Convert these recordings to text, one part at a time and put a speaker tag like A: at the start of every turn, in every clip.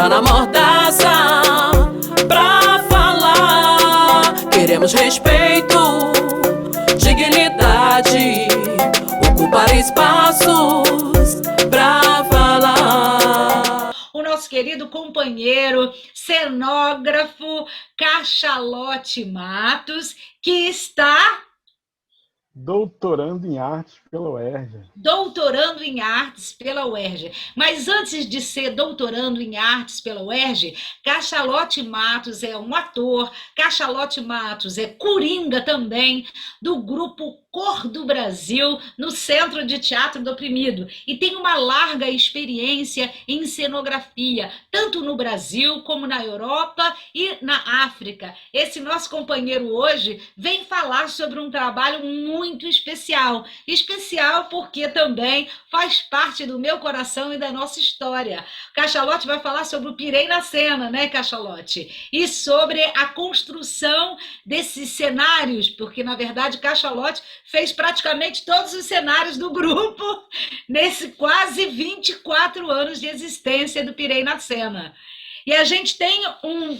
A: tá na mordaça pra falar. Queremos respeito, dignidade, ocupar espaços pra falar.
B: O nosso querido companheiro, cenógrafo Cachalote Matos, que está
C: doutorando em artes pela UERJ.
B: doutorando em artes pela UERJ. Mas antes de ser doutorando em artes pela UERJ, Cachalote Matos é um ator, Cachalote Matos é coringa também do grupo Cor do Brasil, no Centro de Teatro do Oprimido, e tem uma larga experiência em cenografia, tanto no Brasil como na Europa e na África. Esse nosso companheiro hoje vem falar sobre um trabalho muito especial porque também faz parte do meu coração e da nossa história. Cachalote vai falar sobre o Pirei na Cena, né, Cachalote? E sobre a construção desses cenários, porque, na verdade, Cachalote fez praticamente todos os cenários do grupo nesse quase 24 anos de existência do Pirei na Cena. E a gente tem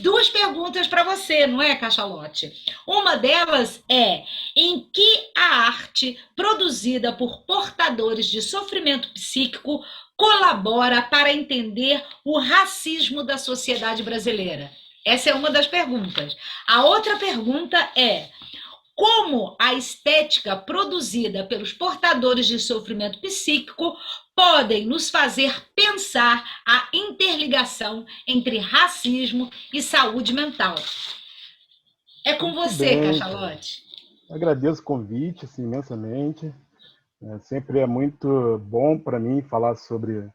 B: duas perguntas para você, não é, Cachalote? Uma delas é: em que a arte produzida por portadores de sofrimento psíquico colabora para entender o racismo da sociedade brasileira? Essa é uma das perguntas. A outra pergunta é: como a estética produzida pelos portadores de sofrimento psíquico podem nos fazer pensar a interligação entre racismo e saúde mental? É com
C: Muito
B: você,
C: bem,
B: Cachalote.
C: agradeço o convite assim, imensamente. Sempre é muito bom para mim falar sobre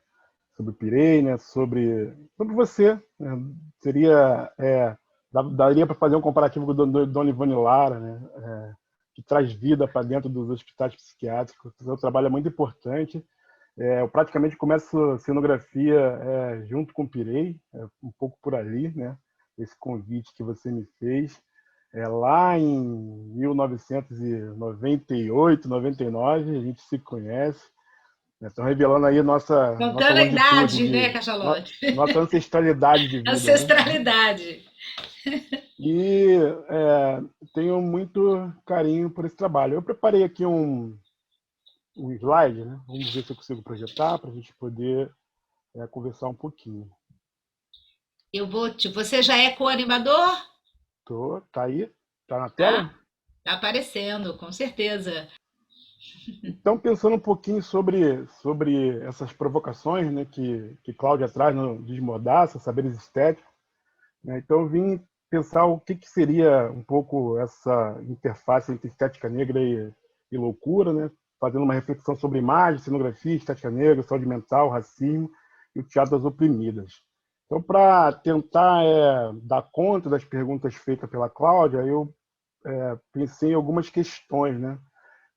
C: o Pirei, né? sobre você. Né? Daria para fazer um comparativo com o Dona Ivone Lara, né? Que traz vida para dentro dos hospitais psiquiátricos. O seu trabalho é muito importante. Eu praticamente começo cenografia junto com o Pirei, um pouco por ali, né? Esse convite que você me fez. Lá em 1998, 99, a gente se conhece. Estão revelando aí nossa
B: Contando a idade, né,
C: longitude,
B: Cachalote?
C: nossa ancestralidade de vida, né?
B: Ancestralidade.
C: E tenho muito carinho por esse trabalho. Eu preparei aqui um slide, né? Vamos ver se eu consigo projetar para a gente poder conversar um pouquinho.
B: Você já é co-animador?
C: Tá aí? Tá na tela?
B: Tá? Tá aparecendo, com certeza.
C: Então, pensando um pouquinho sobre essas provocações, né, que Cláudia traz no Desmordaça, Saberes Estéticos, né, então eu vim pensar o que seria um pouco essa interface entre estética negra e loucura, né, fazendo uma reflexão sobre imagem, cenografia, estética negra, saúde mental, racismo e o teatro das oprimidas. Então, para tentar dar conta das perguntas feitas pela Cláudia, eu pensei em algumas questões, né?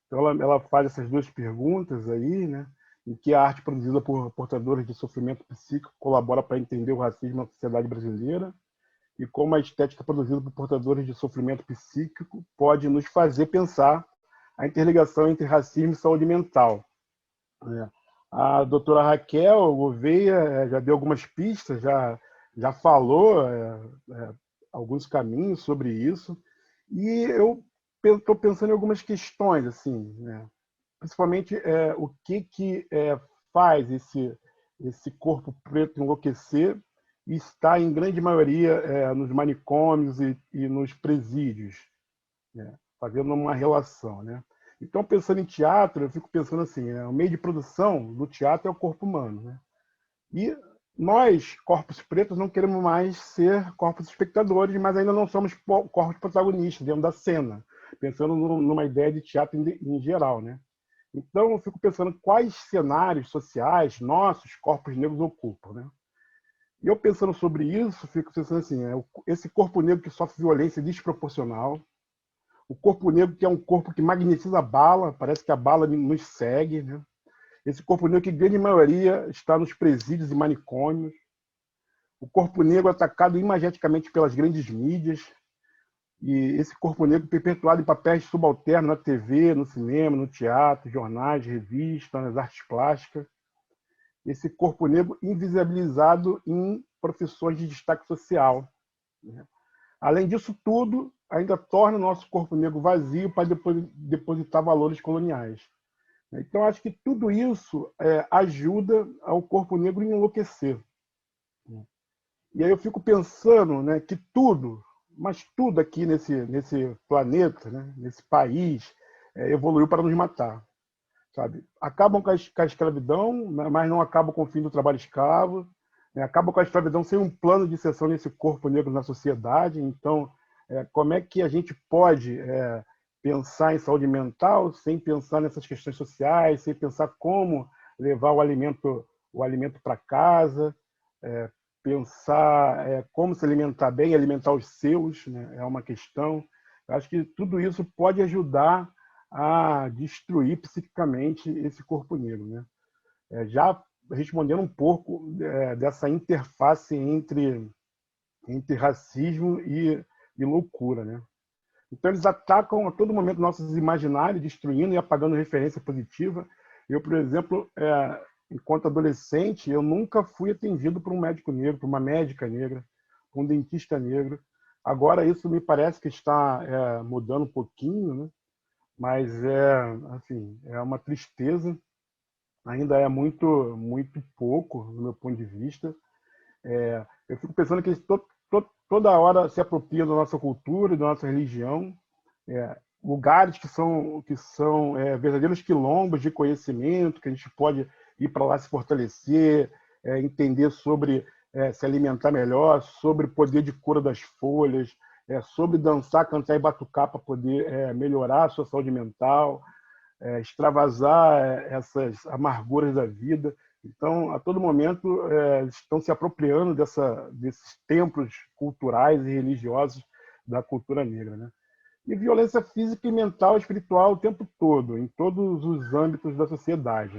C: Então, ela faz essas duas perguntas aí, né? Em que a arte produzida por portadores de sofrimento psíquico colabora para entender o racismo na sociedade brasileira e como a estética produzida por portadores de sofrimento psíquico pode nos fazer pensar a interligação entre racismo e saúde mental. Né? A doutora Raquel Gouveia já deu algumas pistas, já falou alguns caminhos sobre isso, e eu estou pensando em algumas questões, assim, né? Principalmente o que faz esse corpo preto enlouquecer e está, em grande maioria, nos manicômios e nos presídios, né? Fazendo uma relação. Né? Então, pensando em teatro, eu fico pensando assim, o meio de produção do teatro é o corpo humano. Né? E nós, corpos pretos, não queremos mais ser corpos espectadores, mas ainda não somos corpos protagonistas dentro da cena, pensando numa ideia de teatro em geral. Né? Então, eu fico pensando quais cenários sociais nossos corpos negros ocupam. Né? E eu pensando sobre isso, fico pensando assim, esse corpo negro que sofre violência desproporcional, o corpo negro que é um corpo que magnetiza a bala, parece que a bala nos segue, né? Esse corpo negro que, em grande maioria, está nos presídios e manicômios, o corpo negro atacado imageticamente pelas grandes mídias, e esse corpo negro perpetuado em papéis subalternos na TV, no cinema, no teatro, jornais, revistas, nas artes plásticas. esse corpo negro invisibilizado em profissões de destaque social, né? Além disso tudo, ainda torna o nosso corpo negro vazio para depositar valores coloniais. Então, acho que tudo isso ajuda ao corpo negro a enlouquecer. E aí eu fico pensando, né, que tudo, mas tudo aqui nesse planeta, né, nesse país, evoluiu para nos matar. Sabe? Acabam com a escravidão, mas não acabam com o fim do trabalho escravo, né? Acabam com a escravidão sem um plano de inserção nesse corpo negro na sociedade. Então, como é que a gente pode pensar em saúde mental sem pensar nessas questões sociais, sem pensar como levar o alimento para casa, pensar como se alimentar bem, alimentar os seus, né? É uma questão. Eu acho que tudo isso pode ajudar a destruir psiquicamente esse corpo negro, né? Já respondendo um pouco dessa interface entre racismo e loucura, né? Então eles atacam a todo momento nossos imaginários, destruindo e apagando referência positiva. Eu, por exemplo, enquanto adolescente, eu nunca fui atendido por um médico negro, por uma médica negra, por um dentista negro. Agora isso me parece que está mudando um pouquinho, né? Mas assim, é uma tristeza, ainda é muito pouco, no meu ponto de vista. Eu fico pensando que eles toda hora se apropriam da nossa cultura, da nossa religião, lugares que são verdadeiros quilombos de conhecimento, que a gente pode ir para lá se fortalecer, entender sobre se alimentar melhor, sobre o poder de cura das folhas, sobre dançar, cantar e batucar para poder melhorar a sua saúde mental, extravasar essas amarguras da vida. Então, a todo momento, estão se apropriando desses templos culturais e religiosos da cultura negra, né? E violência física e mental e espiritual o tempo todo, em todos os âmbitos da sociedade,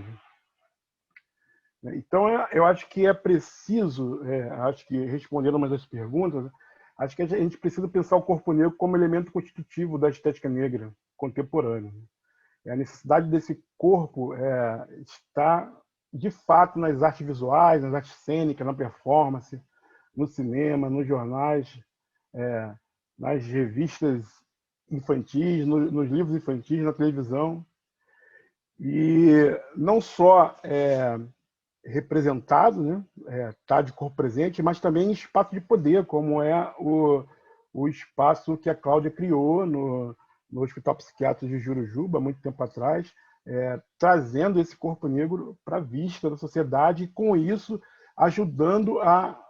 C: né? Então, eu acho que é preciso, acho que respondendo uma das perguntas, né, acho que a gente precisa pensar o corpo negro como elemento constitutivo da estética negra contemporânea. A necessidade desse corpo está, de fato, nas artes visuais, nas artes cênicas, na performance, no cinema, nos jornais, nas revistas infantis, nos livros infantis, na televisão. E não só representado, né, tá de corpo presente, mas também em espaço de poder, como é o espaço que a Cláudia criou no Hospital Psiquiátrico de Jurujuba, há muito tempo atrás, trazendo esse corpo negro para a vista da sociedade e, com isso, ajudando a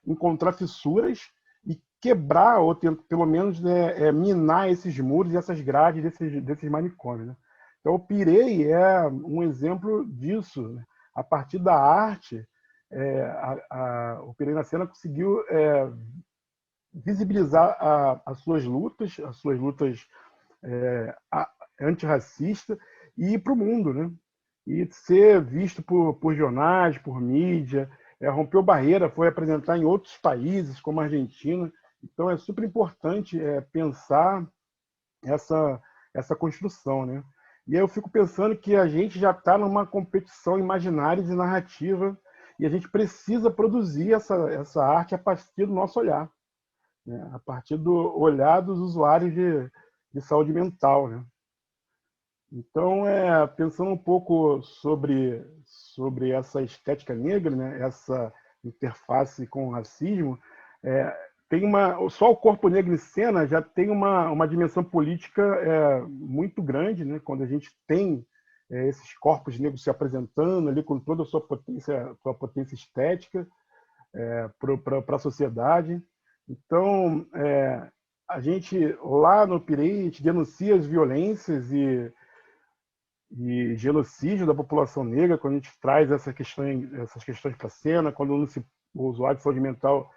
C: encontrar fissuras e quebrar, ou pelo menos minar esses muros e essas grades desses manicômios, né? Então, o Pirei é um exemplo disso, né? A partir da arte, o Pirei na Cena conseguiu visibilizar as suas lutas antirracistas e ir para o mundo, né? E ser visto por jornais, por mídia, rompeu barreira, foi apresentar em outros países, como a Argentina. Então, é super importante pensar essa construção, né? E aí eu fico pensando que a gente já está numa competição imaginária e narrativa e a gente precisa produzir essa arte a partir do nosso olhar, né? A partir do olhar dos usuários de saúde mental, né? Então, pensando um pouco sobre essa estética negra, né? Essa interface com o racismo, só o corpo negro em cena já tem uma dimensão política muito grande, né? Quando a gente tem esses corpos negros se apresentando ali com toda a sua potência estética para a sociedade. Então, a gente, lá no Pirei, a gente denuncia as violências e genocídio da população negra, quando a gente traz essas questões para a cena, quando o usuário de saúde mental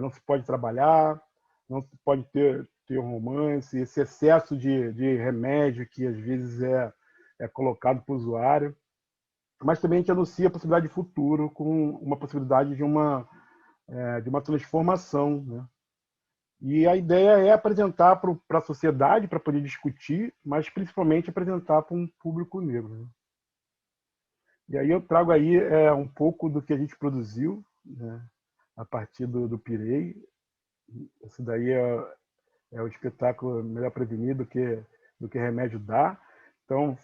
C: não se pode trabalhar, não se pode ter um romance, esse excesso de remédio que às vezes é colocado para o usuário. Mas também a gente anuncia a possibilidade de futuro, com uma possibilidade de uma transformação, né? E a ideia é apresentar para a sociedade, para poder discutir, mas principalmente apresentar para um público negro, né? E aí eu trago aí um pouco do que a gente produziu, né, a partir do Pirei. Esse daí é o espetáculo Melhor Prevenir do que Remédio Dá. Então,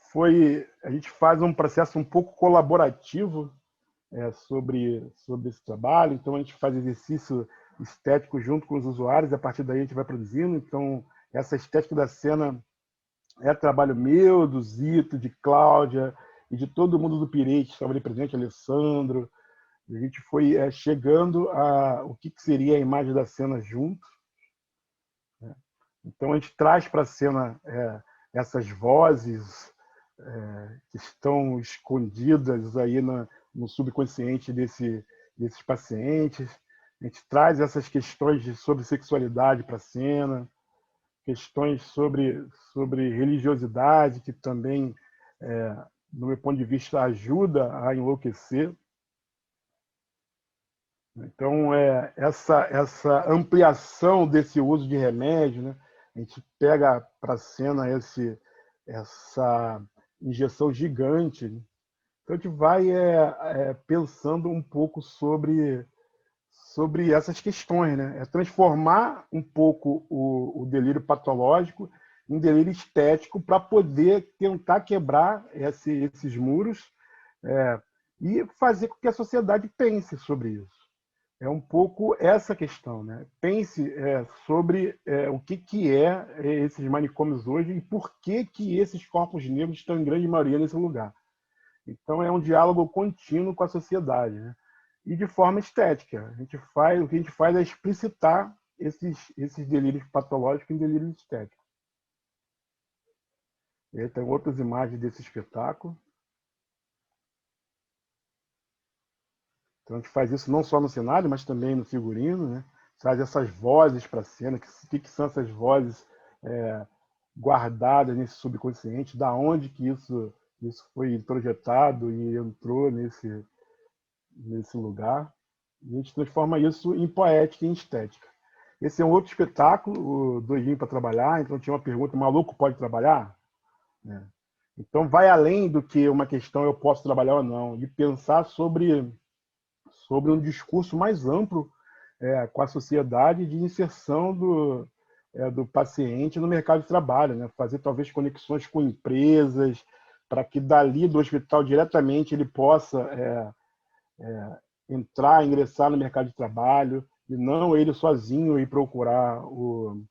C: a gente faz um processo um pouco colaborativo sobre esse trabalho. Então, a gente faz exercício estético junto com os usuários, e a partir daí a gente vai produzindo. Então, essa estética da cena é trabalho meu, do Zito, de Cláudia e de todo mundo do Pirei, que estava ali presente, Alessandro. A gente foi chegando a o que seria a imagem da cena junto. Né? Então, a gente traz para a cena essas vozes que estão escondidas aí no subconsciente desses pacientes. A gente traz essas questões sobre sexualidade para a cena, questões sobre religiosidade, que também, do meu ponto de vista, ajuda a enlouquecer. Então, essa ampliação desse uso de remédio, né? A gente pega para a cena essa injeção gigante. Né? Então, a gente vai pensando um pouco sobre essas questões, né? É transformar um pouco o delírio patológico em delírio estético para poder tentar quebrar esses muros e fazer com que a sociedade pense sobre isso. É um pouco essa questão, né? Pense sobre o que esses manicômios hoje e por que esses corpos negros estão em grande maioria nesse lugar. Então, é um diálogo contínuo com a sociedade, né? E de forma estética. O que a gente faz é explicitar esses delírios patológicos em delírios estéticos. E aí tem outras imagens desse espetáculo. Então, a gente faz isso não só no cenário, mas também no figurino, né? Traz essas vozes para a cena. O que são essas vozes guardadas nesse subconsciente? Da onde que isso foi projetado e entrou nesse lugar? E a gente transforma isso em poética e em estética. Esse é um outro espetáculo, o Doidinho para Trabalhar. Então, tinha uma pergunta: maluco pode trabalhar? Então, vai além do que uma questão eu posso trabalhar ou não, de pensar sobre um discurso mais amplo com a sociedade, de inserção do paciente no mercado de trabalho, né? Fazer talvez conexões com empresas, para que dali do hospital diretamente ele possa entrar, ingressar no mercado de trabalho, e não ele sozinho ir procurar o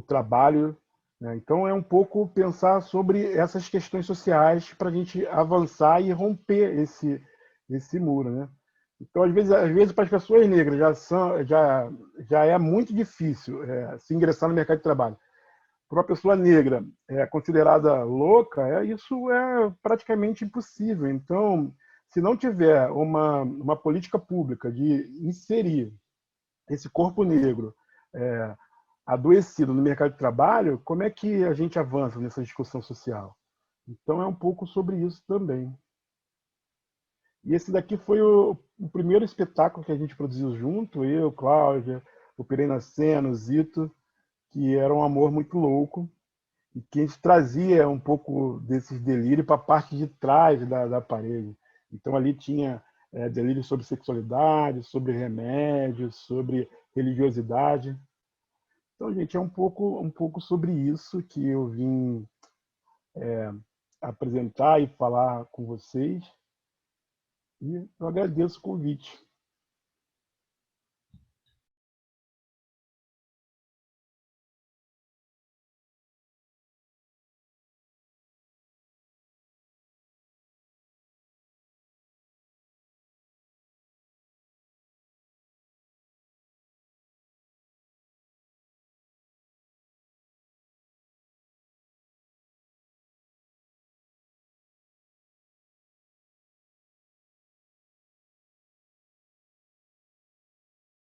C: trabalho. Né? Então, é um pouco pensar sobre essas questões sociais para a gente avançar e romper esse muro. Né? Então, às vezes para as pessoas negras já é muito difícil se ingressar no mercado de trabalho. Para uma pessoa negra considerada louca, isso é praticamente impossível. Então, se não tiver uma política pública de inserir esse corpo negro adoecido no mercado de trabalho, como é que a gente avança nessa discussão social? Então, é um pouco sobre isso também. E esse daqui foi o primeiro espetáculo que a gente produziu junto, eu, Cláudia, o Pirei na Cena, o Zito, que era um amor muito louco, e que a gente trazia um pouco desses delírios para a parte de trás da parede. Então, ali tinha delírio sobre sexualidade, sobre remédios, sobre religiosidade. Então, gente, é um pouco sobre isso que eu vim apresentar e falar com vocês. E eu agradeço o convite.